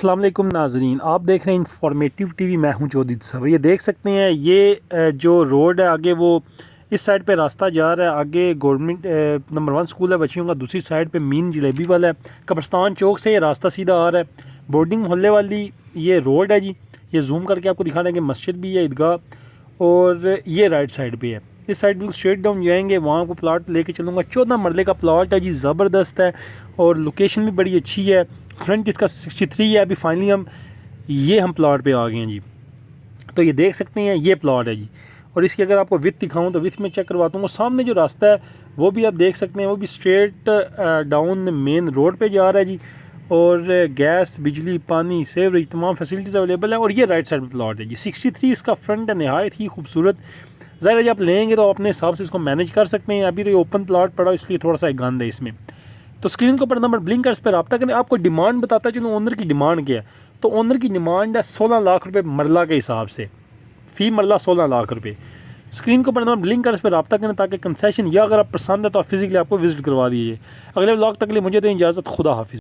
अस्सलाम वालेकुम नाज़रीन, आप देख रहे हैं इंफॉर्मेटिव टीवी। मैं हूं चौधरी सबर। ये देख सकते हैं, ये जो रोड है आगे वो इस साइड पे रास्ता जा रहा है। आगे गवर्नमेंट नंबर 1 स्कूल है बच्चियों का, दूसरी साइड पे मीन जलेबी वाला है। कब्रस्तान चौक से ये रास्ता सीधा आ रहा है। बोर्डिंग मोहल्ले वाली ये रोड है जी। ये जूम करके आपको दिखा रहे हैं कि मस्जिद भी है, ईदगाह, और ये राइट साइड पर है। इस साइड बिल्कुल स्ट्रेट डाउन जाएंगे, वहाँ को प्लाट लेके चलूँगा। 14 मरले का प्लाट है जी, ज़बरदस्त है और लोकेशन भी बड़ी अच्छी है। फ्रंट इसका 63 है। अभी फाइनली हम प्लाट पे आ गए हैं जी। तो ये देख सकते हैं, ये प्लाट है जी। और इसकी अगर आपको विथ दिखाऊं तो विथ में चेक करवाता हूँ। सामने जो रास्ता है वो भी आप देख सकते हैं, वो भी स्ट्रेट डाउन मेन रोड पे जा रहा है जी। और गैस, बिजली, पानी, सेवरेज तमाम फैसिलिटीज़ अवेलेबल है। और ये राइट साइड में प्लाट है जी। 63 इसका फ्रंट है, नहायत ही खूबसूरत। ज़ाहिर है, आप लेंगे तो अपने हिसाब से इसको मैनेज कर सकते हैं। अभी तो ये ओपन प्लाट पड़ा, इसलिए थोड़ा सा गंद है इसमें। तो स्क्रीन के ऊपर नंबर ब्लिंकर्स पर रब्ता करें। आपको डिमांड बताता चलो, ओनर की डिमांड क्या है। तो ओनर की डिमांड है 16 लाख रुपए मरला के हिसाब से, फ़ी मरला 16 लाख रुपए। स्क्रीन के ऊपर नंबर ब्लिंकर्स पर रब्ता करें ताकि कंसेशन, या अगर आप पसंद है तो आप फिजिकली आपको विजिट करवा दीजिए। अगले व्लॉग तक के लिए मुझे तो इजाज़त, खुदा हाफिज़।